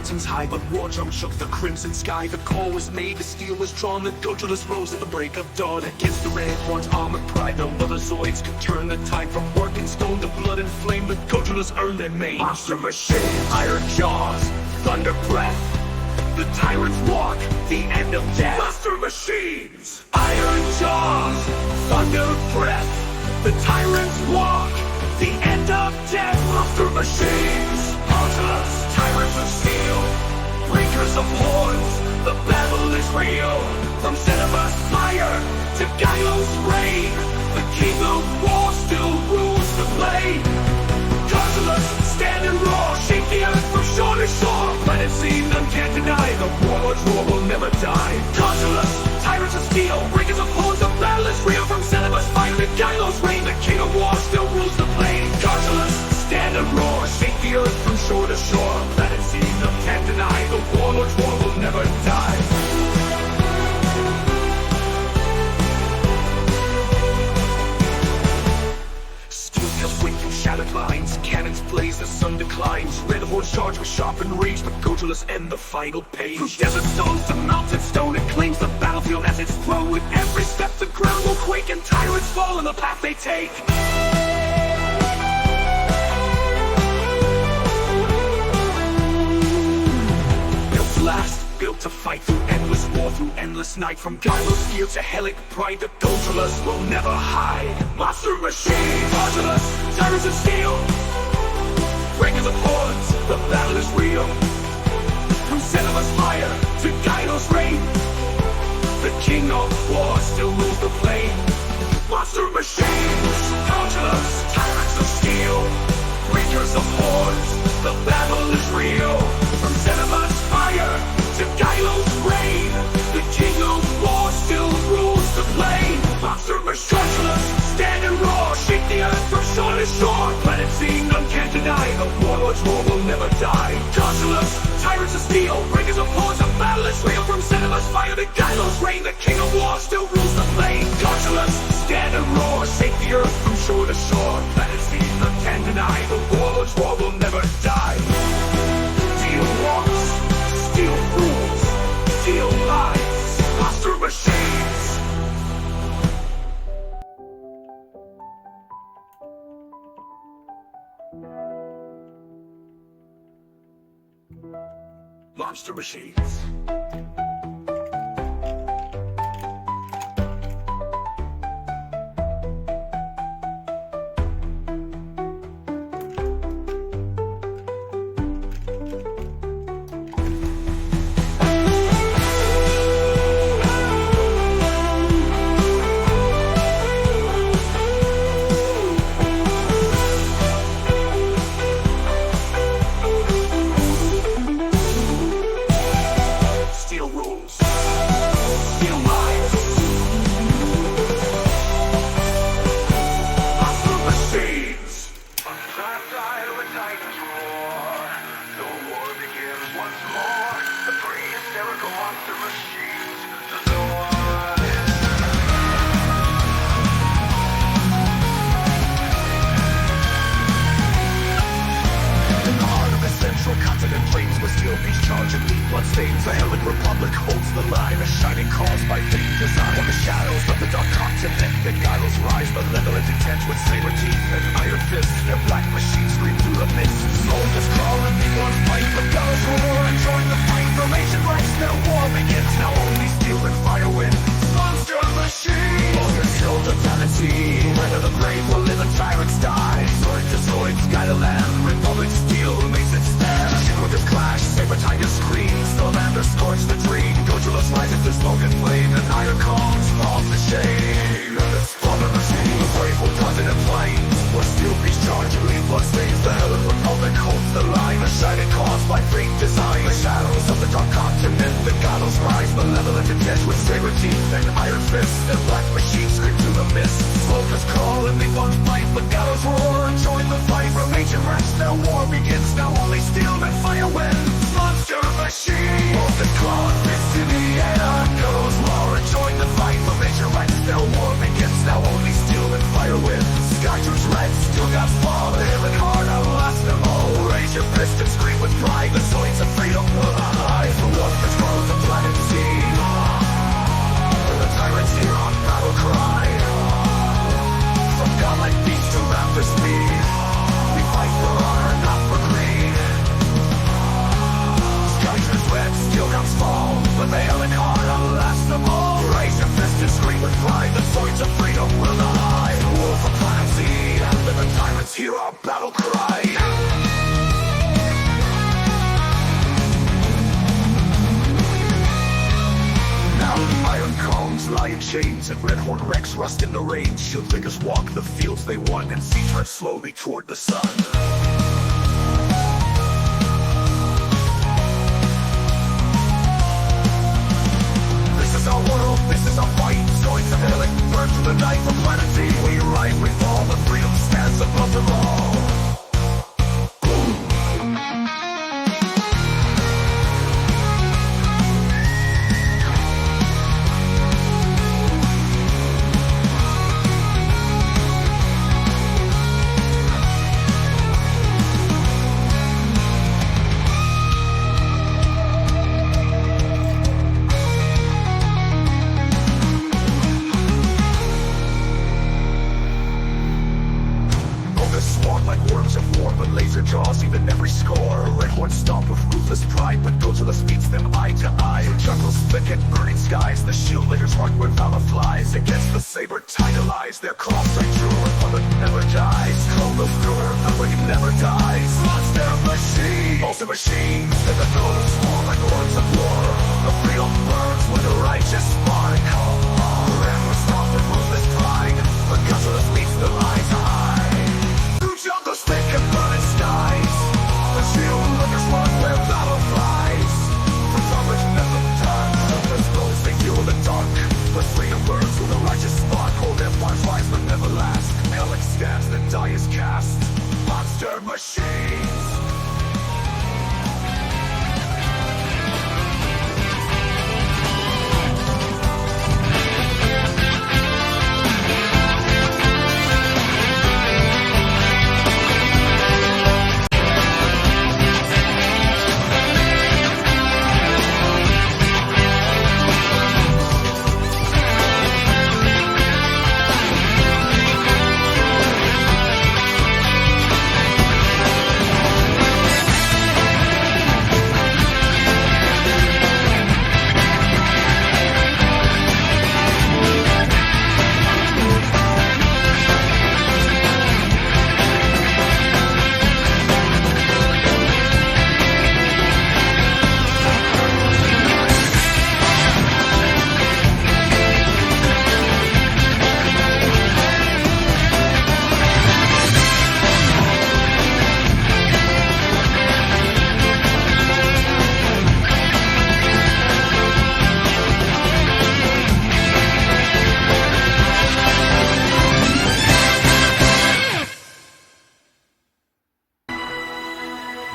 mountains high, but war drum shook the crimson sky. The call was made, the steel was drawn, the Gojulas rose at the break of dawn. Against the red one's armored pride, no other Zoids could turn the tide. From work and stone to blood and flame, the Gojulas earned their name. Monster machines, iron jaws, thunder breath, the tyrants walk, the end of death. Monster machines, iron jaws, thunder breath, the tyrants walk, the end of death. Monster machines, Gojulas, tyrants of steel, breakers of horns, the battle is real. From Cinema's fire to Gylo's reign, the king of war still rules the blade. Gojulas stand and roar, shake the earth from shore to shore. Planet seen, none can't deny, the warlord's roar will never die. Gojulas, tyrants of steel, breakers of horns, the battle is real. From Cinema's fire to Gylo's reign, the king of war still rules the blade. Gojulas stand and roar, shake the earth from shore to shore. Planet seen, none can't deny, the warlord's roar will never die. Shattered lines, cannons blaze, the sun declines. Red hordes charge with sharpened rage, but Gojulas end the final page. From desert stones to mountain stone, it claims the battlefield as its throne. With every step the ground will quake, and tyrants fall in the path they take. Built to last, built to fight through endless war, through endless night. From Gylo's steel to Helic pride, the Gojulas will never hide. Monster machines, Gojulas, tyrants of steel, breakers of horns, the battle is real. From Cinema's fire to Gylo's reign, the king of war still rules the plain. Monster machines, Gojulas, tyrants of steel, breakers of horns, the battle is real. From Cinema's fire to Gylo's reign, the king of war still rules the plain. Monster machines, stand and roar, shake the earth from shore to shore. Planet seen, none can't deny, the warlord's roar will never die. Gojulas, tyrants of steel, breakers of horns, the battle is real. From Cinema's fire to Gylo's reign, the king of war still rules the plain. Gojulas, stand and roar, shake the earth from shore to shore. Planet seen, none can't deny, the warlord's roar will never die. Steel walks, steel rules, steel lies, monster machines. Monster machines. The Helic Republic holds the line, a shining cause by fate design. On the shadows of the dark continent, the Gylos rise, malevolent intent with saber teeth and iron fists. Their black machines scream through the mist. Soldiers crawl and they won't fight, but Gylos roar and join the fight. From ancient rights, their war begins. Now only steel and fire win. Monster machines, Vulgar kill totality. Whether the brave will live and tyrants die. Zoid to Zoids, Skyland, Republic steel makes it stand. Shivers clash, saber tigers scream. Stillander scorch the dream. Gojulas rises to smoke and flame, and iron calms off the shade. Slaughter machine, the brave will cut in flames. Where steel beast charge and leave blood stains. The Helic Republic holds the line, a shining cause by fate design. The shadows of the dark continent, the Gylos rise, malevolent intent with saber teeth and iron fists. Their black machines scream through the mist. Smokers crawl and they won't fight, but Gylos roar and join the fight. From ancient wrecks, their war begins. Now only steel and fire wins. Monster machine, Vulcan claw, fist in the air goes war and join the fight. From ancient wrecks, their war begins. Now only steel and fire wins. Sky turns red, steel gods fall. The Helic heart outlast them all. Raise your fist and scream with pride. The Zoids of freedom Zoids lie in chains, and red-horned wrecks rust in the rain. Shield figures walk the fields they won, and see turn slowly toward the sun. This is our world, this is our fight. Zoids of hell, burn through the night for planety. We ride with all, the freedom stands above them all. Like worms of war, but laser jaws even every score. Red horns stomp with ruthless pride, but Gojulas beats them eye to eye. Jungles thicket, burning skies, the shield layers mark where valor flies. Against the saber tidal eyes, their claws strike true, Republic never dies. Clone through, the blade never dies. Monster machines, monster machines, that the nobles swarm like horns of war. The freedom burns when the righteous spark. Red horns stomp with ruthless pride, but Gojulas beats the eye to eye. Jungles thick and burning skies, the shield lookers run where valor flies. For coverage never turns, as those they fuel the dark. But freedom burns through the righteous spark. Hold empires rise but never last. Hell extends, the die is cast. Monster machines.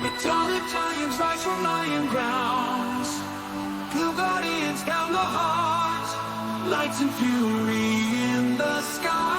Metallic giants rise from lying grounds. Blue guardians down the heart. Lights and fury in the sky.